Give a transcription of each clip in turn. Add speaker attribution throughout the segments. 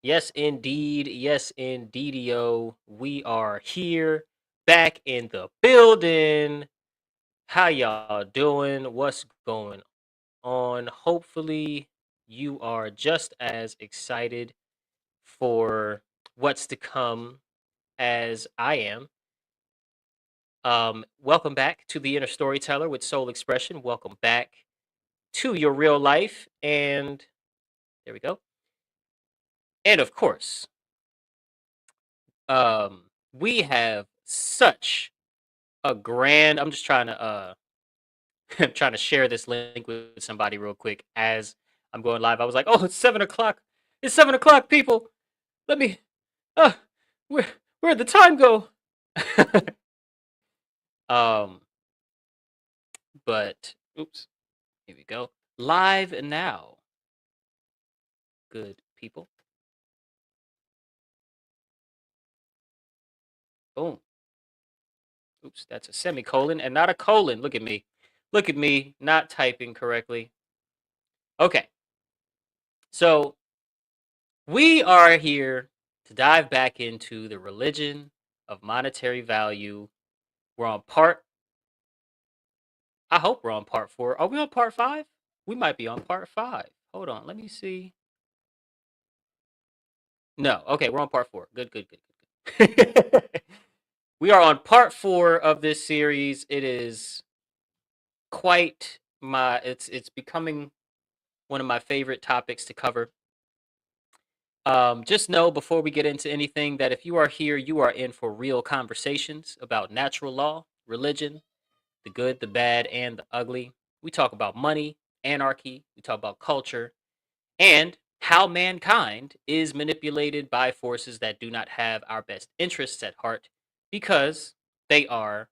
Speaker 1: Yes, indeed. Yes, indeedio. We are here, back in the building. How y'all doing? What's going on? Hopefully, you are just as excited for what's to come as I am. Welcome back to the Inner Storyteller with Soul Expression. Welcome back to your real life. And there we go. And of course, we have such a grand. I'm just trying to I'm trying to share this link with somebody real quick as I'm going live. I was like, oh, it's 7 o'clock. It's 7 o'clock, people. Let me uh where where'd the time go? um but oops, here we go. Live now, good people. Boom. Oops, that's a semicolon and not a colon. Look at me. Look at me not typing correctly. Okay. So we are here to dive back into the religion of monetary value. We're on part, I hope we're on part four. Are we on part five? We might be on part five. Hold on, let me see. No, okay, we're on part four. Good, good, good, good, good. We are on part four of this series. It is quite it's becoming one of my favorite topics to cover. Just know before we get into anything that if you are here, you are in for real conversations about natural law, religion, the good, the bad, and the ugly. We talk about money, anarchy, we talk about culture, and how mankind is manipulated by forces that do not have our best interests at heart because they are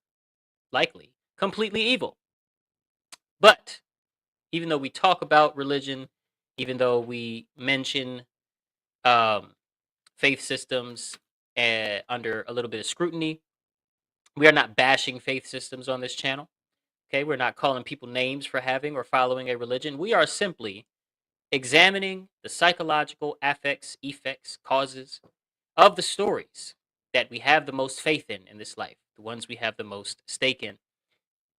Speaker 1: likely completely evil. But even though we talk about religion, even though we mention um, faith systems under a little bit of scrutiny, we are not bashing faith systems on this channel. Okay, we're not calling people names for having or following a religion. We are simply examining the psychological affects, effects, causes of the stories that we have the most faith in this life, the ones we have the most stake in,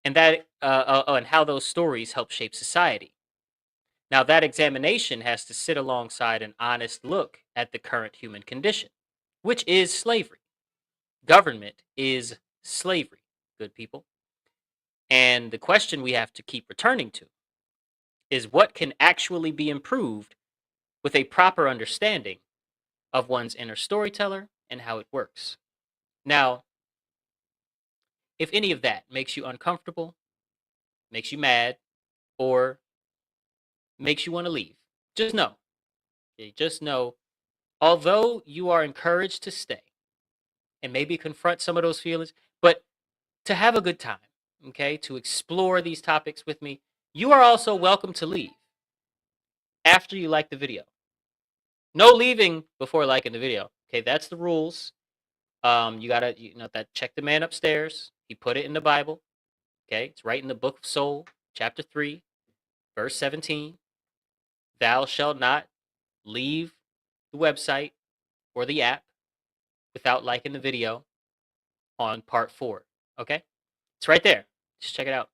Speaker 1: and and how those stories help shape society. Now, that examination has to sit alongside an honest look at the current human condition, which is slavery. Government is slavery, good people. And the question we have to keep returning to is what can actually be improved with a proper understanding of one's inner storyteller and how it works. Now, if any of that makes you uncomfortable, makes you mad, or makes you want to leave, just know, okay, just know, although you are encouraged to stay and maybe confront some of those feelings, but to have a good time, okay, to explore these topics with me, you are also welcome to leave after you like the video. No leaving before liking the video. Okay, that's the rules. You gotta, that check the man upstairs. He put it in the Bible. Okay, it's right in the book of Soul, chapter 3, verse 17. Thou shalt not leave the website or the app without liking the video on part 4. Okay? It's right there. Just check it out.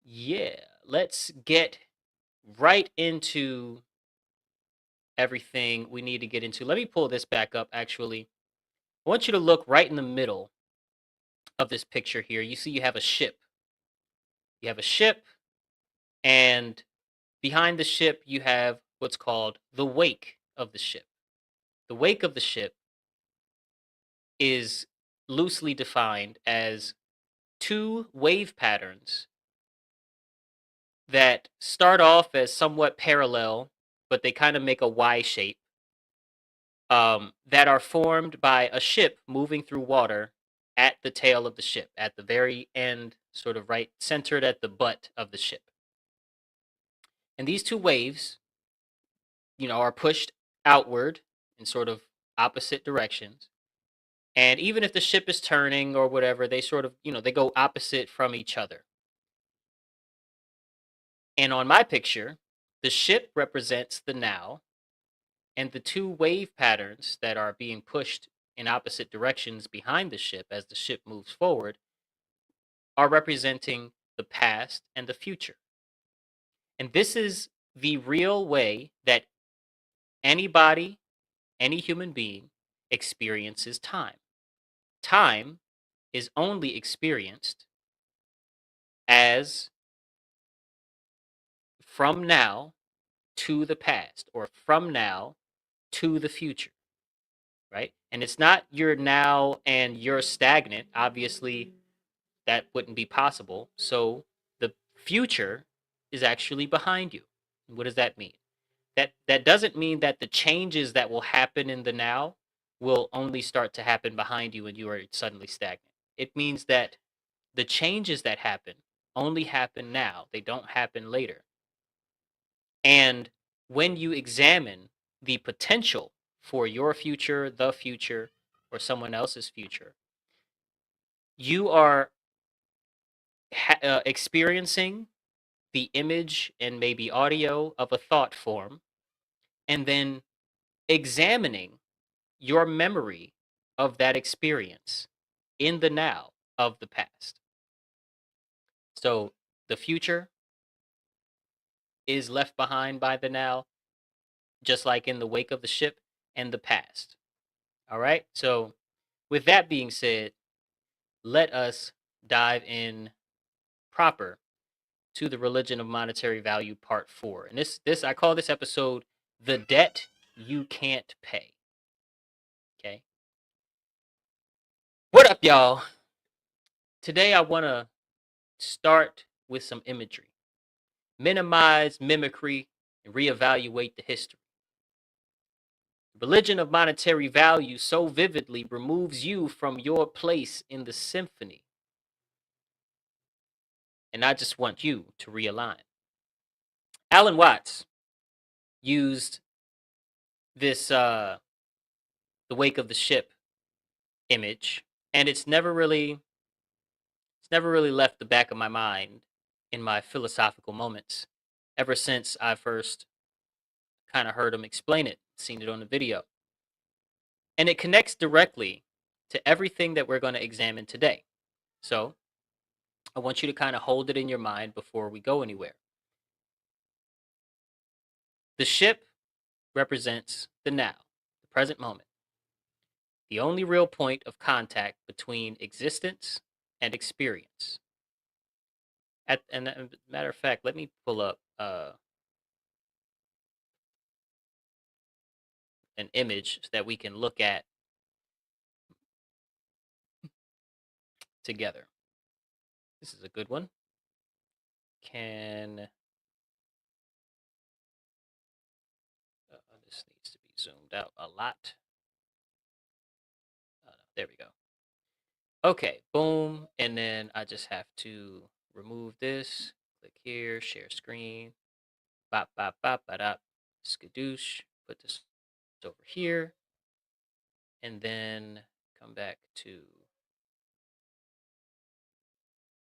Speaker 1: Yeah, let's get right into everything we need to get into. Let me pull this back up actually. I want you to look right in the middle of this picture here. You see you have a ship. You have a ship, and behind the ship you have what's called the wake of the ship. The wake of the ship is loosely defined as two wave patterns that start off as somewhat parallel, but they kind of make a Y shape, that are formed by a ship moving through water at the tail of the ship, at the very end, sort of right centered at the butt of the ship. And these two waves, are pushed outward in sort of opposite directions. And even if the ship is turning or whatever, they sort of, they go opposite from each other. And on my picture, The ship represents the now, and the two wave patterns that are being pushed in opposite directions behind the ship as the ship moves forward are representing the past and the future. And this is the real way that anybody, any human being, experiences time. Time is only experienced as from now to the past or from now to the future, right? And it's not you're now and you're stagnant. Obviously, that wouldn't be possible. So the future is actually behind you. What does that mean? That doesn't mean that the changes that will happen in the now will only start to happen behind you and you are suddenly stagnant. It means that the changes that happen only happen now. They don't happen later. And when you examine the potential for your future, the future, or someone else's future, you are experiencing the image and maybe audio of a thought form, and then examining your memory of that experience in the now of the past. So the future is left behind by the now, just like in the wake of the ship, and the past. All right. So with that being said, let us dive in proper to the religion of monetary value part 4. And this I call this episode The Debt You Can't Pay. Okay. What up, y'all? Today I want to start with some imagery. Minimize mimicry and reevaluate the history. The religion of monetary value so vividly removes you from your place in the symphony. And I just want you to realign. Alan Watts used this the wake of the ship image, and it's never really left the back of my mind in my philosophical moments ever since I first kind of heard him explain it, seen it on the video. And it connects directly to everything that we're going to examine today. So I want you to kind of hold it in your mind before we go anywhere. The ship represents the now, the present moment, the only real point of contact between existence and experience. And matter of fact, let me pull up an image that we can look at together. This is a good one. This needs to be zoomed out a lot. There we go. Okay, boom. And then I just have to remove this. Click here, share screen. Bop, bop, bop, bop, skadoosh. Put this over here. And then come back to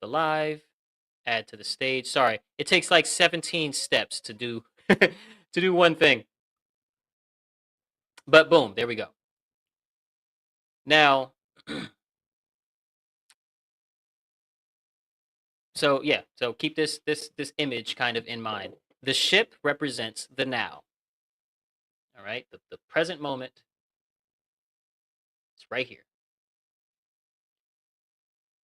Speaker 1: the live. Add to the stage. Sorry, it takes like 17 steps to do to do one thing. But boom, there we go. Now, so yeah, so keep this image kind of in mind. The ship represents the now. All right, the present moment. It's right here.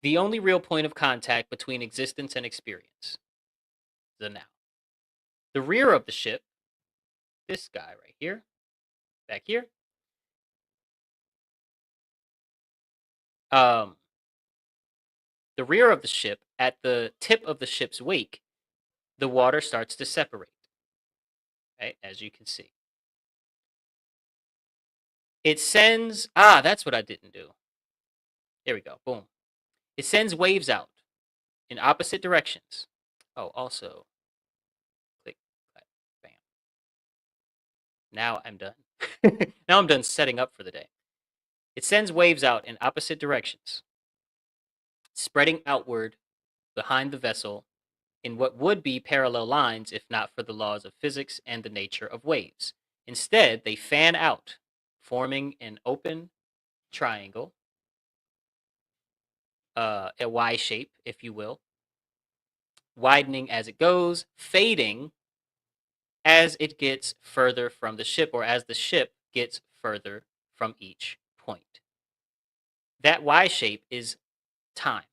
Speaker 1: The only real point of contact between existence and experience. The now. The rear of the ship, this guy right here, back here. The rear of the ship, at the tip of the ship's wake, the water starts to separate. Right, as you can see. It sends, that's what I didn't do. There we go, boom. It sends waves out in opposite directions. Oh, also, click, clap, bam. Now I'm done. Now I'm done setting up for the day. It sends waves out in opposite directions, spreading outward behind the vessel in what would be parallel lines if not for the laws of physics and the nature of waves. Instead, they fan out, forming an open triangle, a Y shape, if you will, widening as it goes, fading as it gets further from the ship or as the ship gets further from each point. That Y shape is time,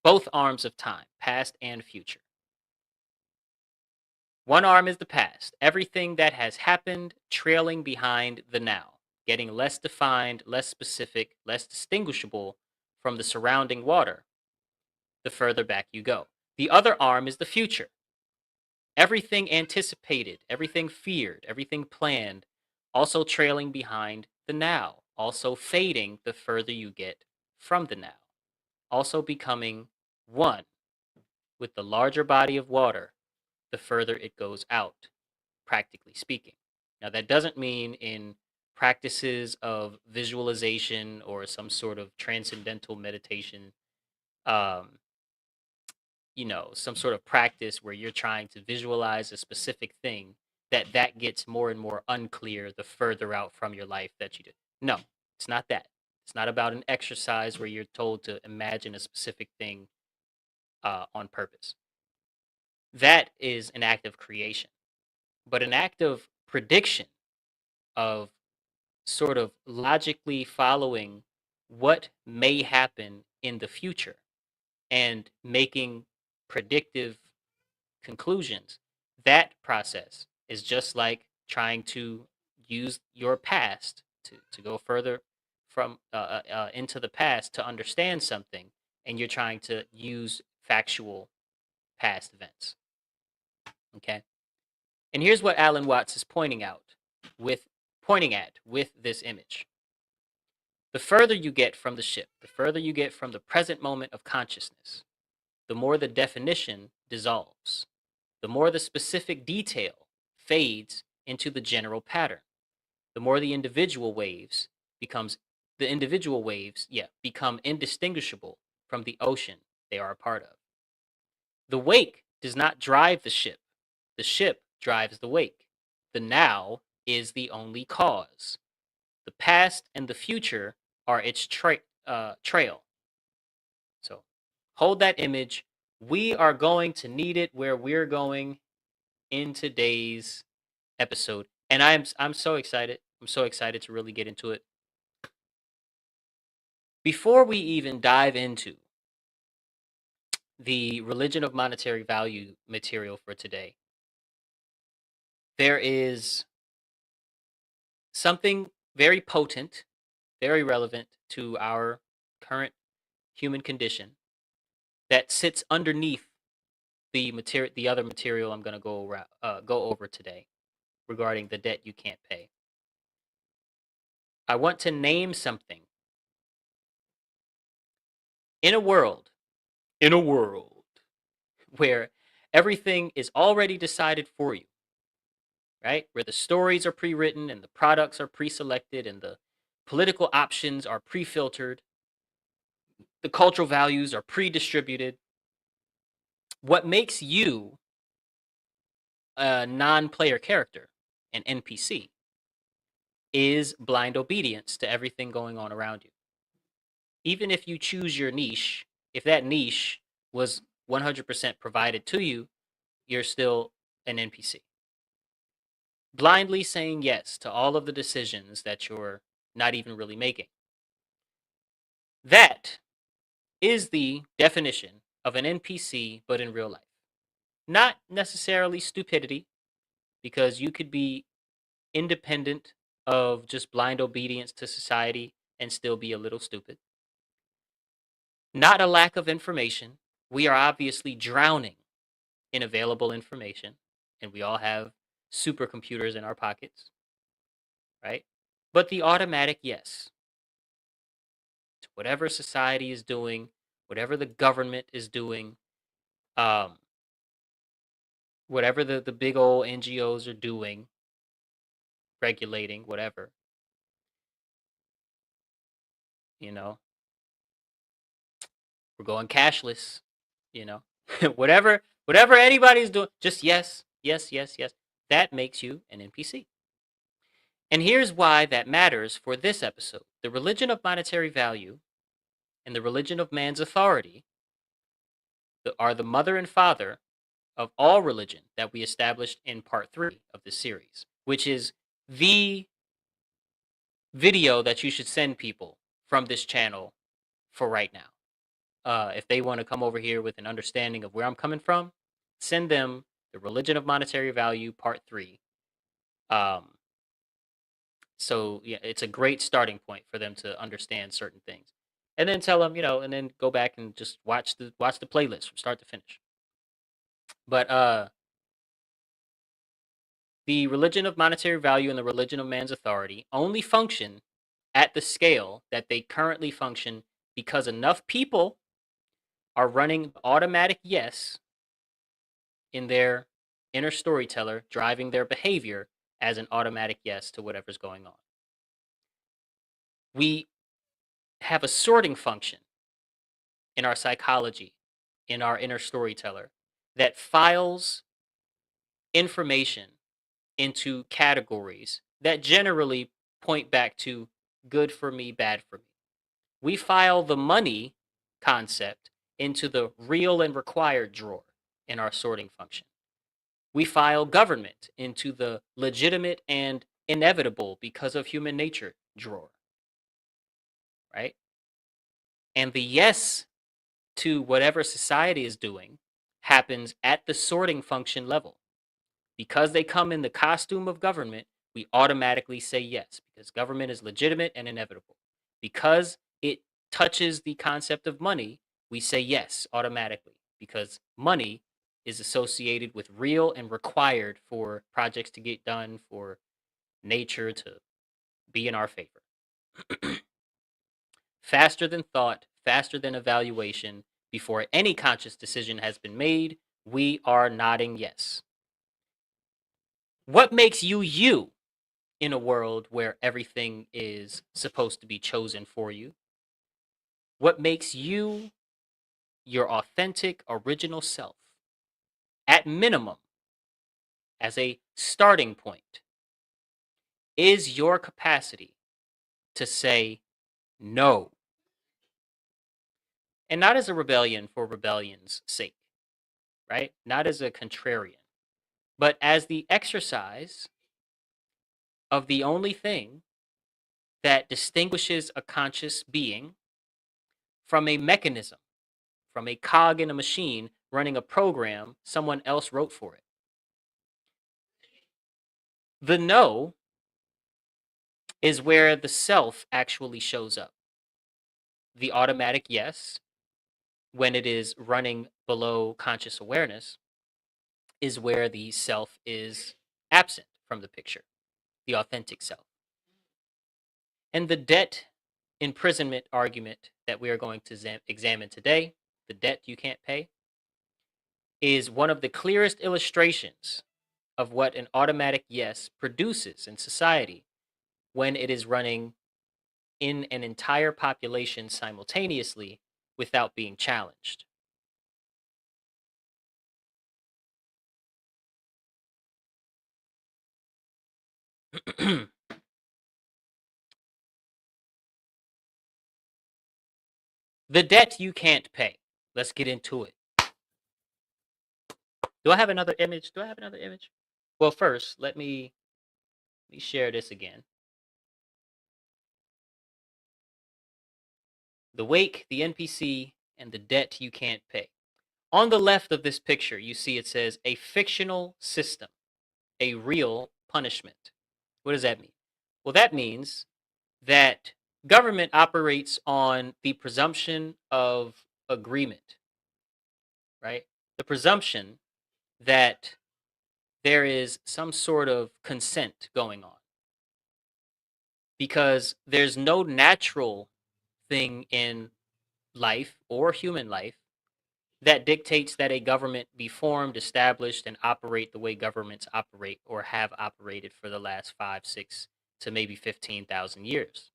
Speaker 1: both arms of time, past and future. One arm is the past, everything that has happened trailing behind the now, getting less defined, less specific, less distinguishable from the surrounding water the further back you go. The other arm is the future, everything anticipated, everything feared, everything planned, also trailing behind the now, also fading the further you get from the now, also becoming one with the larger body of water the further it goes out, practically speaking. Now, that doesn't mean in practices of visualization or some sort of transcendental meditation, um, some sort of practice where you're trying to visualize a specific thing, that gets more and more unclear the further out from your life that you do. No, it's not that. It's not about an exercise where you're told to imagine a specific thing on purpose. That is an act of creation, but an act of prediction, of sort of logically following what may happen in the future and making predictive conclusions. That process is just like trying to use your past to go further from into the past to understand something, and you're trying to use factual past events. Okay. And here's what Alan Watts is pointing at with this image. The further you get from the ship, the further you get from the present moment of consciousness, the more the definition dissolves, the more the specific detail fades into the general pattern, the more the individual waves, become indistinguishable from the ocean they are a part of. The wake does not drive the ship drives the wake. The now is the only cause. The past and the future are its trail. So hold that image. We are going to need it where we're going in today's episode. And I'm so excited. I'm so excited to really get into it. Before we even dive into the religion of monetary value material for today, there is something very potent, very relevant to our current human condition that sits underneath the other material I'm going to go over today regarding the debt you can't pay. I want to name something. In a world, in a world where everything is already decided for you, right? Where the stories are pre-written and the products are pre-selected and the political options are pre-filtered, the cultural values are pre-distributed. What makes you a non-player character, an NPC, is blind obedience to everything going on around you. Even if you choose your niche, if that niche was 100% provided to you, you're still an NPC. Blindly saying yes to all of the decisions that you're not even really making. That is the definition of an NPC, but in real life. Not necessarily stupidity, because you could be independent of just blind obedience to society and still be a little stupid. Not a lack of information. We are obviously drowning in available information, and we all have supercomputers in our pockets, right? But the automatic yes to whatever society is doing, whatever the government is doing, um, whatever the big old NGOs are doing, regulating, whatever, you know, we're going cashless, you know, whatever Whatever anybody's doing, just yes, yes, yes, yes. That makes you an NPC. And here's why that matters for this episode. The religion of monetary value and the religion of man's authority are the mother and father of all religion that we established in part 3 of this series, which is the video that you should send people from this channel for right now. If they want to come over here with an understanding of where I'm coming from, send them the religion of monetary value part 3. So yeah, it's a great starting point for them to understand certain things, and then tell them, and then go back and just watch the playlist from start to finish. But the religion of monetary value and the religion of man's authority only function at the scale that they currently function because enough people are running automatic yes in their inner storyteller, driving their behavior as an automatic yes to whatever's going on. We have a sorting function in our psychology, in our inner storyteller, that files information into categories that generally point back to good for me, bad for me. We file the money concept into the real and required drawer in our sorting function. We file government into the legitimate and inevitable because of human nature drawer, right? And the yes to whatever society is doing happens at the sorting function level. Because they come in the costume of government, we automatically say yes, because government is legitimate and inevitable. Because it touches the concept of money, we say yes automatically, because money is associated with real and required for projects to get done, for nature to be in our favor. Faster than thought, faster than evaluation, before any conscious decision has been made, we are nodding yes. What makes you you in a world where everything is supposed to be chosen for you? What makes you your authentic, original self? At minimum, as a starting point, is your capacity to say no. And not as a rebellion for rebellion's sake, right? Not as a contrarian, but as the exercise of the only thing that distinguishes a conscious being from a mechanism, from a cog in a machine running a program someone else wrote for it. The no is where the self actually shows up. The automatic yes, when it is running below conscious awareness, is where the self is absent from the picture, the authentic self. And the debt imprisonment argument that we are going to examine today, the debt you can't pay, is one of the clearest illustrations of what an automatic yes produces in society when it is running in an entire population simultaneously without being challenged. The debt you can't pay. Let's get into it. Do I have another image? Do I have another image? Well, first, let me share this again. The wake, the NPC, and the debt you can't pay. On the left of this picture, you see it says a fictional system, a real punishment. What does that mean? Well, that means that government operates on the presumption of agreement, right? The presumption that there is some sort of consent going on, because there's no natural thing in life or human life that dictates that a government be formed, established, and operate the way governments operate or have operated for the last 5, 6 to maybe 15,000 years.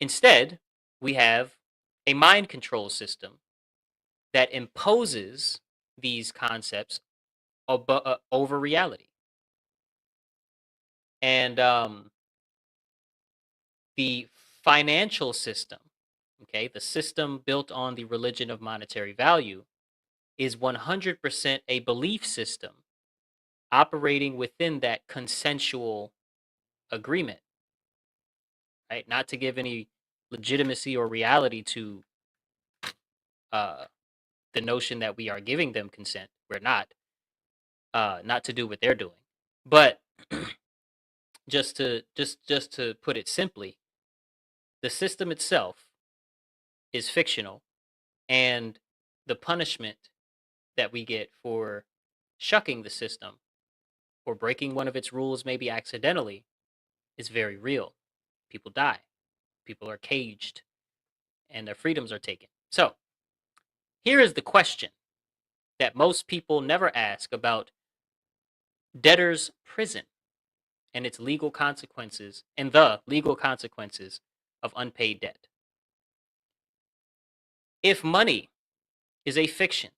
Speaker 1: Instead, we have a mind control system that imposes these concepts over reality. And the financial system, okay, the system built on the religion of monetary value, is 100% a belief system operating within that consensual agreement, right? Not to give any legitimacy or reality to uh, the notion that we are giving them consent. We're not. Not to do what they're doing, but just to put it simply, the system itself is fictional, and the punishment that we get for shucking the system or breaking one of its rules, maybe accidentally, is very real. People die, people are caged, and their freedoms are taken. So, here is the question that most people never ask about debtor's prison and its legal consequences and the legal consequences of unpaid debt. If money is a fiction,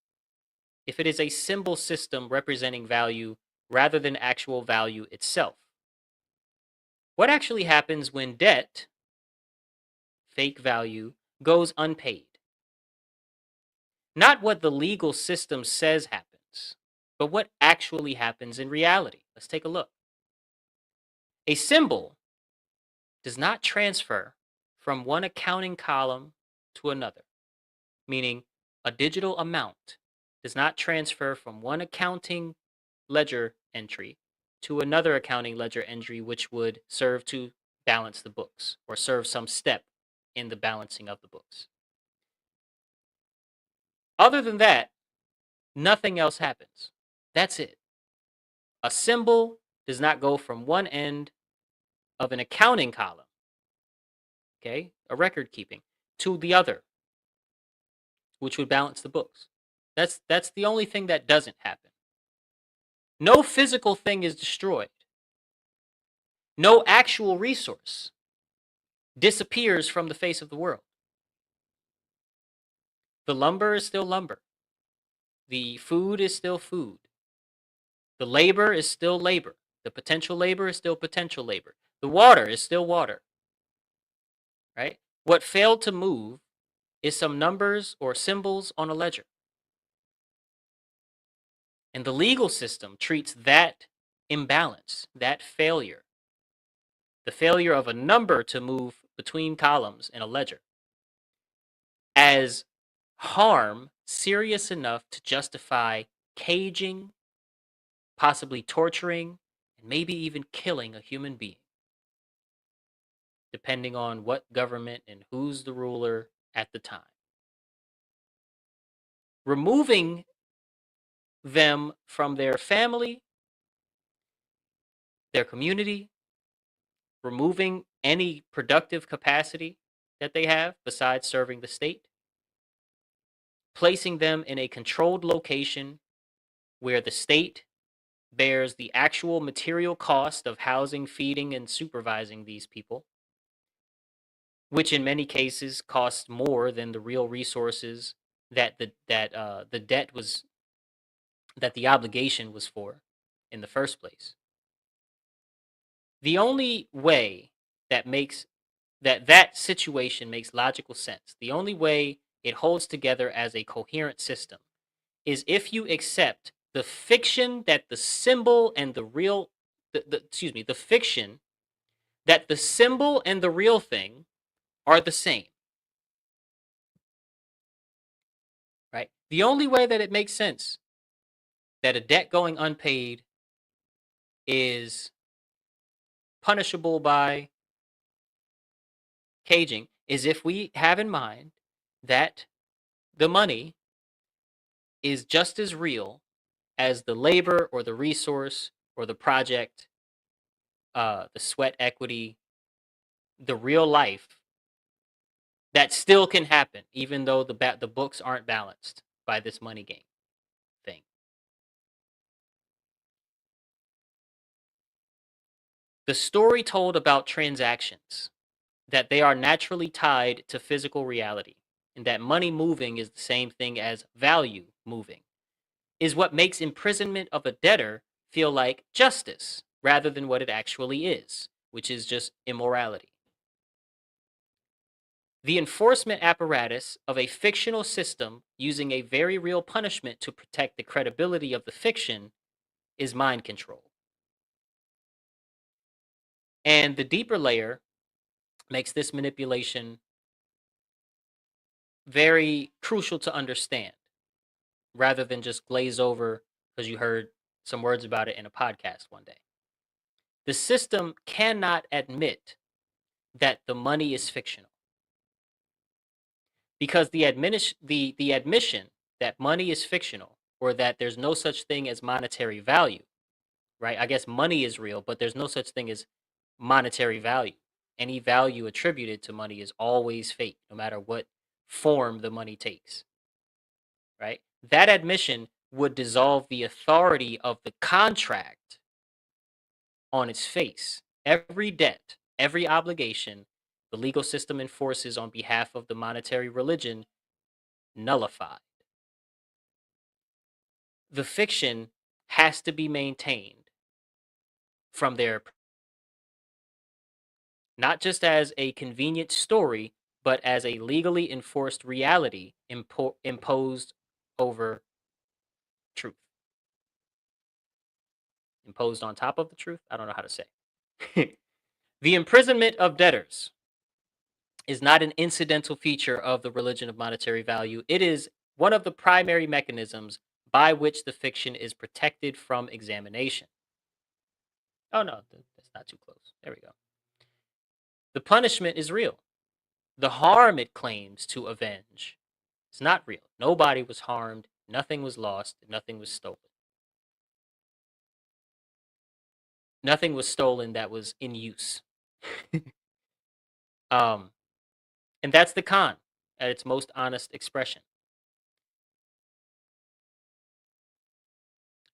Speaker 1: if it is a symbol system representing value rather than actual value itself, what actually happens when debt, fake value, goes unpaid? Not what the legal system says happens, but what actually happens in reality. Let's take a look. A symbol does not transfer from one accounting column to another, meaning a digital amount does not transfer from one accounting ledger entry to another accounting ledger entry, which would serve to balance the books or serve some step in the balancing of the books. Other than that, nothing else happens. That's it. A symbol does not go from one end of an accounting column, okay, a record keeping, to the other, which would balance the books. That's the only thing that doesn't happen. No physical thing is destroyed. No actual resource disappears from the face of the world. The lumber is still lumber. The food is still food. The labor is still labor. The potential labor is still potential labor. The water is still water. Right? What failed to move is some numbers or symbols on a ledger. And the legal system treats that imbalance, that failure, the failure of a number to move between columns in a ledger, as harm serious enough to justify caging, possibly torturing, and maybe even killing a human being, depending on what government and who's the ruler at the time. Removing them from their family, their community, removing any productive capacity that they have besides serving the state, placing them in a controlled location where the state bears the actual material cost of housing, feeding, and supervising these people, which in many cases costs more than the real resources that the debt was that the obligation was for in the first place. The only way that makes that situation makes logical sense, the only way it holds together as a coherent system, is if you accept the fiction that the symbol and the real the fiction that the symbol and the real thing are the same. Right? The only way that it makes sense that a debt going unpaid is punishable by caging is if we have in mind that the money is just as real as the labor or the resource or the project, the sweat equity, the real life that still can happen, even though the books aren't balanced by this money game thing. The story told about transactions, that they are naturally tied to physical reality. and that money moving is the same thing as value moving, is what makes imprisonment of a debtor feel like justice rather than what it actually is, which is just immorality. The enforcement apparatus of a fictional system using a very real punishment to protect the credibility of the fiction is mind control. And the deeper layer makes this manipulation very crucial to understand rather than just glaze over because you heard some words about it in a podcast one day. The system cannot admit that the money is fictional because the admission that money is fictional or that there's no such thing as monetary value, right? I guess money is real, but there's no such thing as monetary value. Any value attributed to money is always fake, no matter what form the money takes, right? That admission would dissolve the authority of the contract on its face. Every debt, every obligation the legal system enforces on behalf of the monetary religion nullified. The fiction has to be maintained from their not just as a convenient story, but as a legally enforced reality imposed over truth. Imposed on top of the truth? I don't know how to say. The imprisonment of debtors is not an incidental feature of the religion of monetary value. It is one of the primary mechanisms by which the fiction is protected from examination. Oh, no, that's not too close. There we go. The punishment is real. The harm it claims to avenge is not real. Nobody was harmed. Nothing was lost. Nothing was stolen. Nothing was stolen that was in use. um, and that's the con at its most honest expression.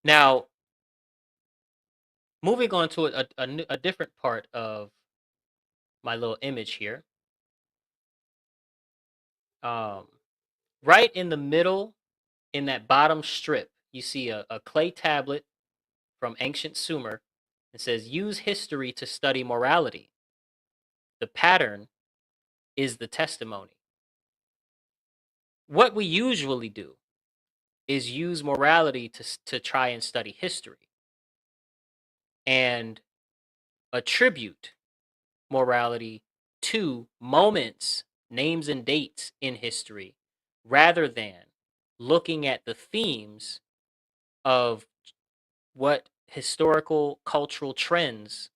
Speaker 1: Now, moving on to a different part of my little image here. Um, right in the middle, in that bottom strip, you see a clay tablet from ancient Sumer. It says, use history to study morality. The pattern is the testimony. What we usually do is use morality to try and study history and attribute morality to moments, names, and dates in history rather than looking at the themes of what historical cultural trends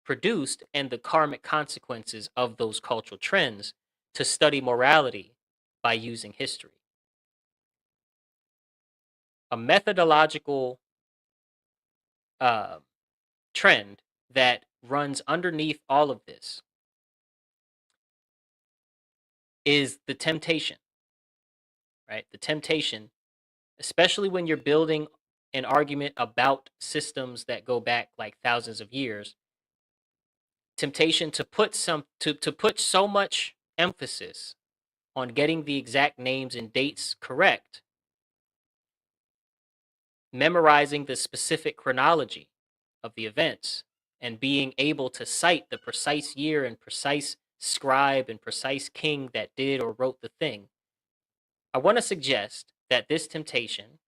Speaker 1: produced and the karmic consequences of those cultural trends to study morality by using history. A methodological uh, trend that runs underneath all of this is the temptation, right? The temptation, especially when you're building an argument about systems that go back like thousands of years, temptation to put so much emphasis on getting the exact names and dates correct, memorizing the specific chronology of the events, and being able to cite the precise year and precise scribe and precise king that did or wrote the thing. I want to suggest that this temptation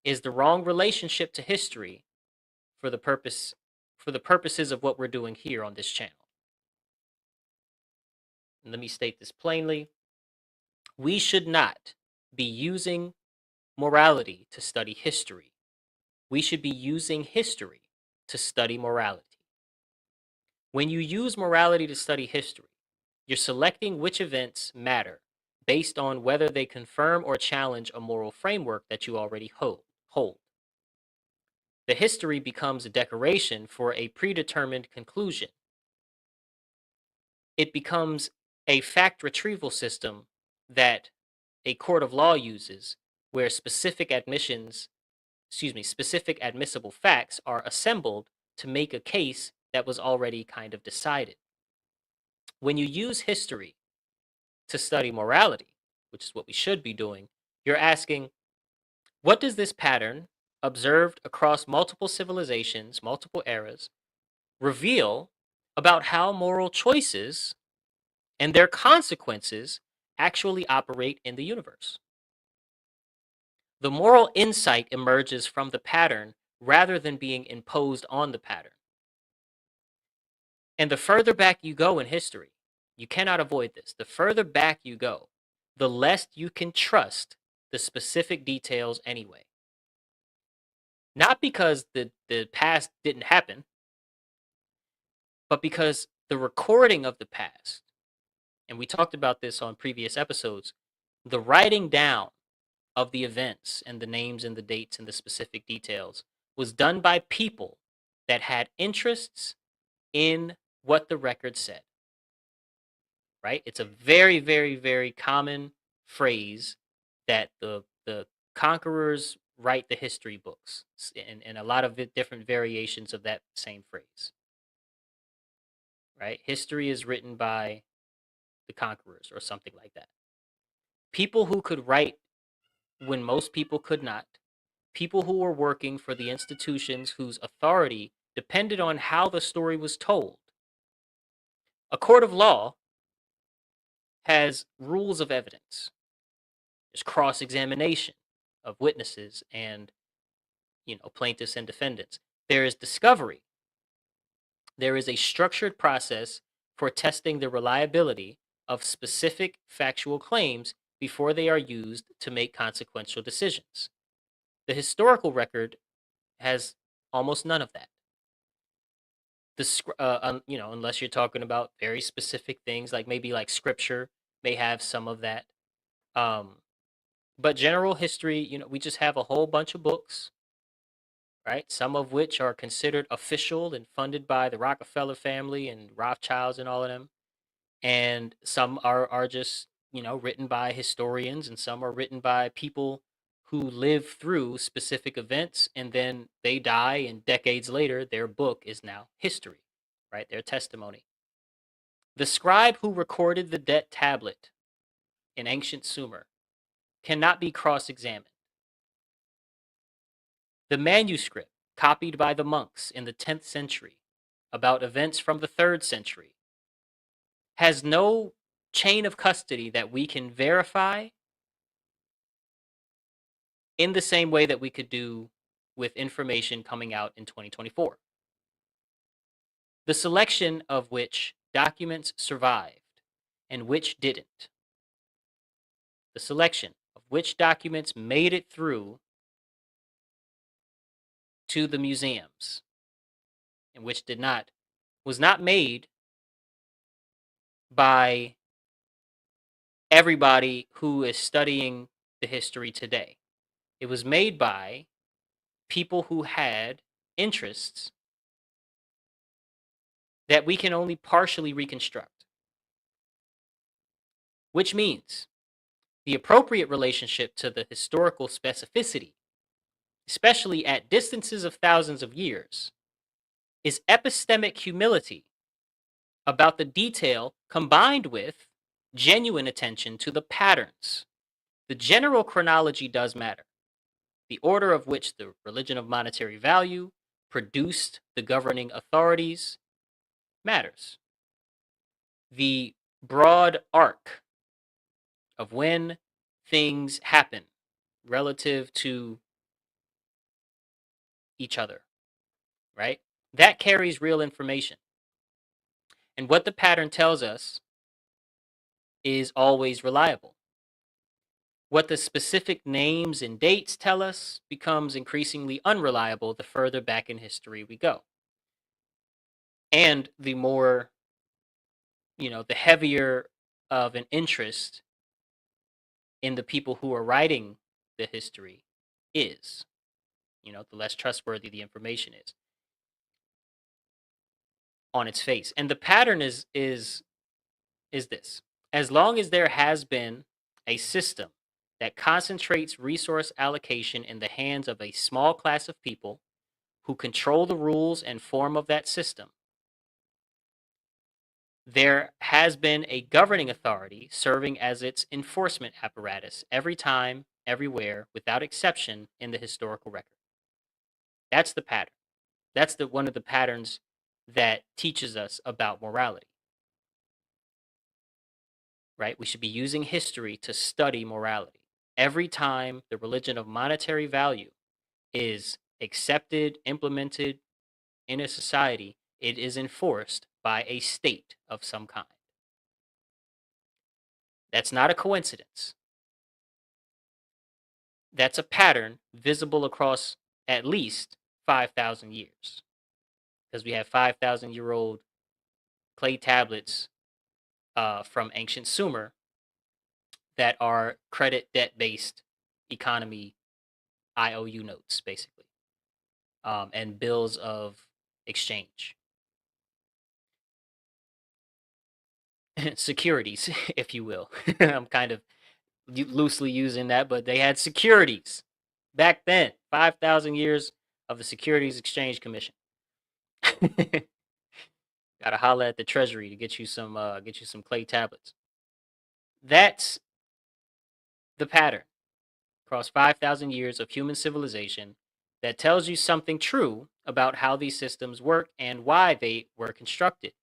Speaker 1: is the wrong relationship to history for the purposes of what we're doing here on this channel. And let me state this plainly. We should not be using morality to study history. We should be using history to study morality. When you use morality to study history, you're selecting which events matter based on whether they confirm or challenge a moral framework that you already hold. The history becomes a decoration for a predetermined conclusion. It becomes a fact retrieval system that a court of law uses where specific admissible facts are assembled to make a case that was already kind of decided. When you use history to study morality, which is what we should be doing, you're asking, what does this pattern, observed across multiple civilizations, multiple eras, reveal about how moral choices and their consequences actually operate in the universe? The moral insight emerges from the pattern rather than being imposed on the pattern. And the further back you go in history, you cannot avoid this. The further back you go, the less you can trust the specific details anyway. Not because the past didn't happen, but because the recording of the past, and we talked about this on previous episodes, the writing down of the events and the names and the dates and the specific details was done by people that had interests in what the record said, right? It's a very, very, very common phrase that the conquerors write the history books, and a lot of different variations of that same phrase, right? History is written by the conquerors or something like that. People who could write when most people could not, people who were working for the institutions whose authority depended on how the story was told. A court of law has rules of evidence. There's cross-examination of witnesses and, plaintiffs and defendants. There is discovery. There is a structured process for testing the reliability of specific factual claims before they are used to make consequential decisions. The historical record has almost none of that. Unless you're talking about very specific things, like maybe like scripture may have some of that. But general history, we just have a whole bunch of books, right? Some of which are considered official and funded by the Rockefeller family and Rothschilds and all of them. And some are just, written by historians, and some are written by people who live through specific events, and then they die, and decades later their book is now history, right? Their testimony. The scribe who recorded the debt tablet in ancient Sumer cannot be cross-examined. The manuscript copied by the monks in the 10th century about events from the 3rd century has no chain of custody that we can verify in the same way that we could do with information coming out in 2024. The selection of which documents survived and which didn't. The selection of which documents made it through to the museums and which did not was not made by everybody who is studying the history today. It was made by people who had interests that we can only partially reconstruct. Which means the appropriate relationship to the historical specificity, especially at distances of thousands of years, is epistemic humility about the detail combined with genuine attention to the patterns. The general chronology does matter. The order of which the religion of monetary value produced the governing authorities matters. The broad arc of when things happen relative to each other, right? That carries real information. And what the pattern tells us is always reliable. What the specific names and dates tell us becomes increasingly unreliable the further back in history we go. And the more, the heavier of an interest in the people who are writing the history is, the less trustworthy the information is on its face. And the pattern is this. As long as there has been a system that concentrates resource allocation in the hands of a small class of people who control the rules and form of that system, there has been a governing authority serving as its enforcement apparatus every time, everywhere, without exception in the historical record. That's the pattern. That's the one of the patterns that teaches us about morality, right? We should be using history to study morality. Every time the religion of monetary value is accepted, implemented in a society, it is enforced by a state of some kind. That's not a coincidence. That's a pattern visible across at least 5,000 years, because we have 5,000-year-old clay tablets from ancient Sumer that are credit debt based economy IOU notes, basically, and bills of exchange, securities, if you will. I'm kind of loosely using that, but they had securities back then. 5,000 years of the Securities Exchange Commission. Gotta holler at the Treasury to get you some clay tablets. That's the pattern across 5,000 years of human civilization that tells you something true about how these systems work and why they were constructed.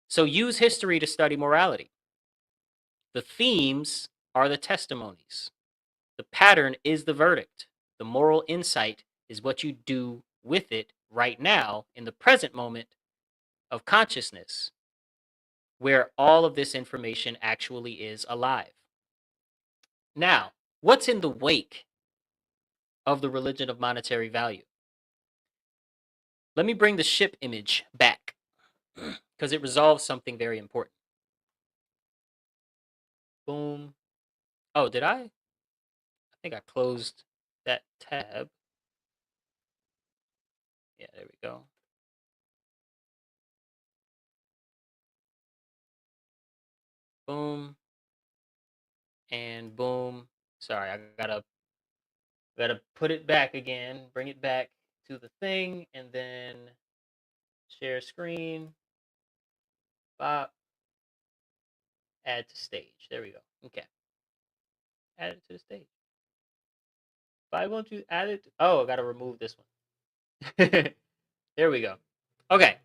Speaker 1: So use history to study morality. The themes are the testimonies. The pattern is the verdict. The moral insight is what you do with it right now in the present moment of consciousness, where all of this information actually is alive. Now, what's in the wake of the religion of monetary value? Let me bring the ship image back because it resolves something very important. Boom. Oh, did I? I think I closed that tab. Yeah, there we go. Boom and boom. Sorry, I gotta put it back again, bring it back to the thing, and then share screen, pop, add to stage. There we go. Okay, add it to the stage. Why won't you add it? Oh, I gotta remove this one. There we go. Okay,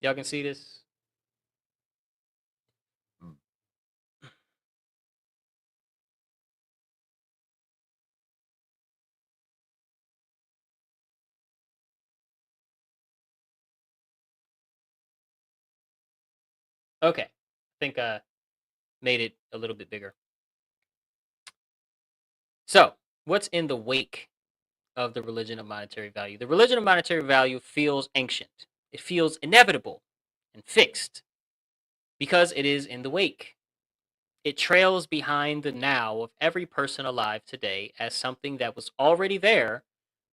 Speaker 1: y'all can see this. Okay, I think I made it a little bit bigger. So, what's in the wake of the religion of monetary value? The religion of monetary value feels ancient. It feels inevitable and fixed because it is in the wake. It trails behind the now of every person alive today as something that was already there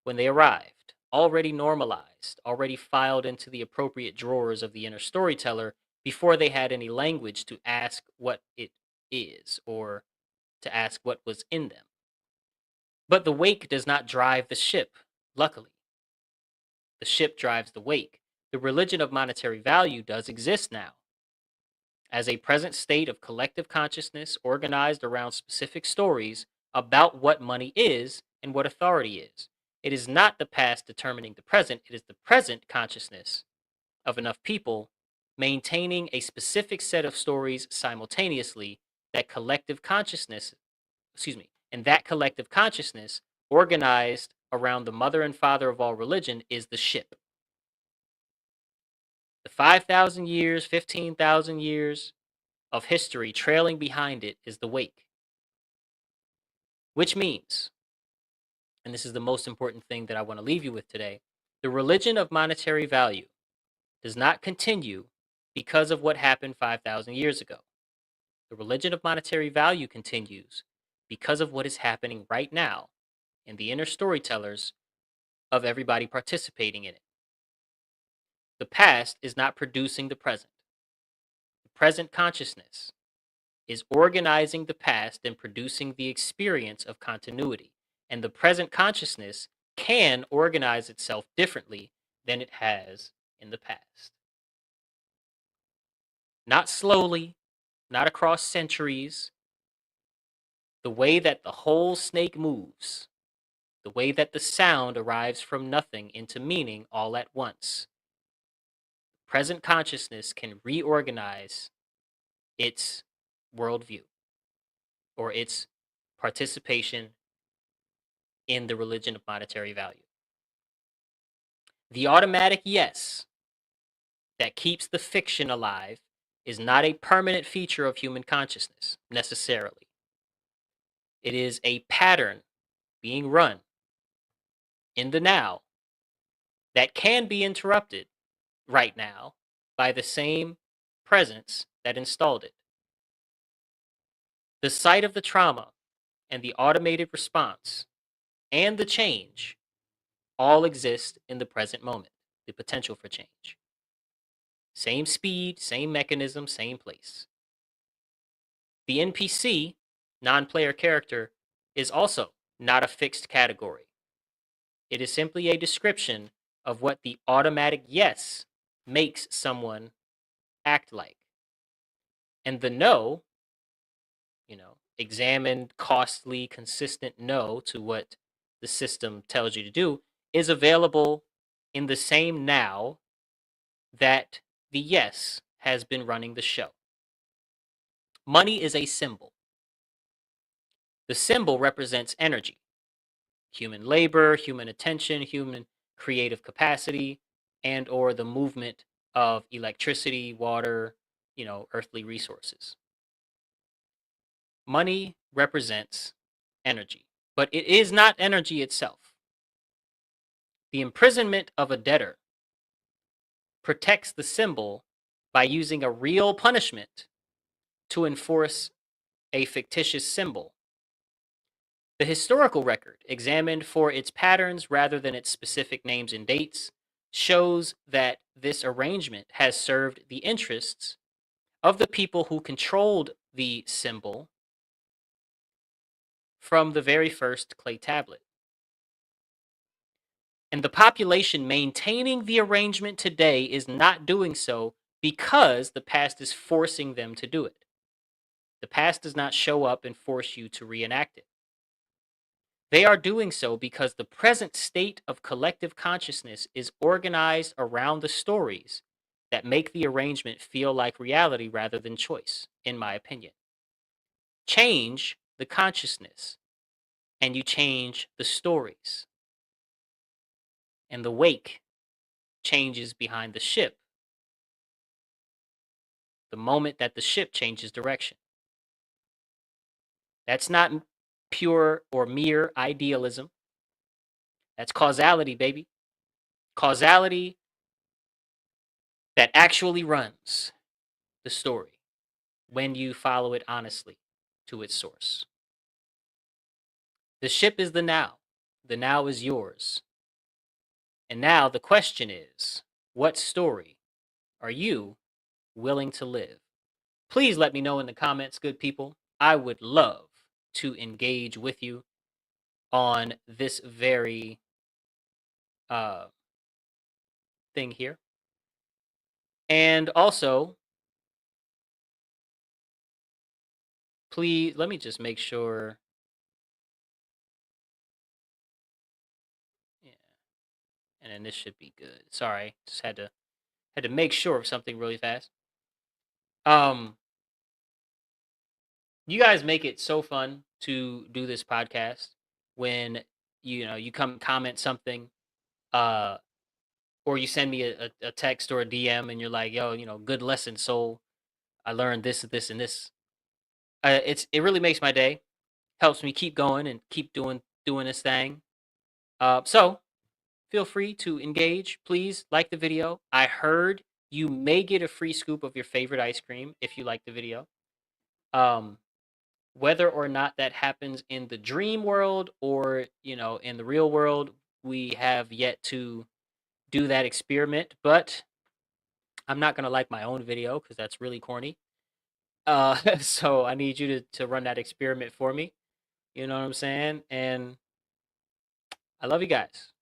Speaker 1: when they arrived, already normalized, already filed into the appropriate drawers of the inner storyteller before they had any language to ask what it is or to ask what was in them. But the wake does not drive the ship, luckily. The ship drives the wake. The religion of monetary value does exist now as a present state of collective consciousness organized around specific stories about what money is and what authority is. It is not the past determining the present, it is the present consciousness of enough people maintaining a specific set of stories simultaneously that collective consciousness, and that collective consciousness organized around the mother and father of all religion is the ship. The 5,000 years, 15,000 years of history trailing behind it is the wake, which means, and this is the most important thing that I want to leave you with today, the religion of monetary value does not continue because of what happened 5,000 years ago. The religion of monetary value continues because of what is happening right now in the inner storytellers of everybody participating in it. The past is not producing the present. The present consciousness is organizing the past and producing the experience of continuity. And the present consciousness can organize itself differently than it has in the past. not slowly, not across centuries. The way that the whole snake moves, the way that the sound arrives from nothing into meaning all at once. Present consciousness can reorganize its worldview or its participation in the religion of monetary value. The automatic yes that keeps the fiction alive is not a permanent feature of human consciousness, necessarily. It is a pattern being run in the now that can be interrupted right now by the same presence that installed it. The site of the trauma and the automated response and the change all exist in the present moment, the potential for change. Same speed, same mechanism, same place. The NPC, non player character, is also not a fixed category. It is simply a description of what the automatic yes makes someone act like. And the no, examined, costly, consistent no to what the system tells you to do, is available in the same now that the yes has been running the show. Money is a symbol. The symbol represents energy, human labor, human attention, human creative capacity, and or the movement of electricity, water, earthly resources. Money represents energy, but it is not energy itself. The imprisonment of a debtor protects the symbol by using a real punishment to enforce a fictitious symbol. The historical record, examined for its patterns rather than its specific names and dates, shows that this arrangement has served the interests of the people who controlled the symbol from the very first clay tablet. And the population maintaining the arrangement today is not doing so because the past is forcing them to do it. The past does not show up and force you to reenact it. They are doing so because the present state of collective consciousness is organized around the stories that make the arrangement feel like reality rather than choice, in my opinion. Change the consciousness, and you change the stories. And the wake changes behind the ship the moment that the ship changes direction. That's not pure or mere idealism. That's causality, baby. Causality that actually runs the story when you follow it honestly to its source. The ship is the now. The now is yours. And now the question is, what story are you willing to live? Please let me know in the comments, good people. I would love to engage with you on this very thing here. And also, please let me just make sure. Yeah. And then this should be good. Sorry, just had to make sure of something really fast. You guys make it so fun to do this podcast when you come comment something, or you send me a text or a DM and you're like, yo, good lesson, soul. I learned this, this, and this. It really makes my day. Helps me keep going and keep doing this thing. So feel free to engage. Please like the video. I heard you may get a free scoop of your favorite ice cream if you like the video. Whether or not that happens in the dream world or in the real world, we have yet to do that experiment. But I'm not gonna like my own video because that's really corny. So I need you to run that experiment for me. You know what I'm saying? And I love you guys.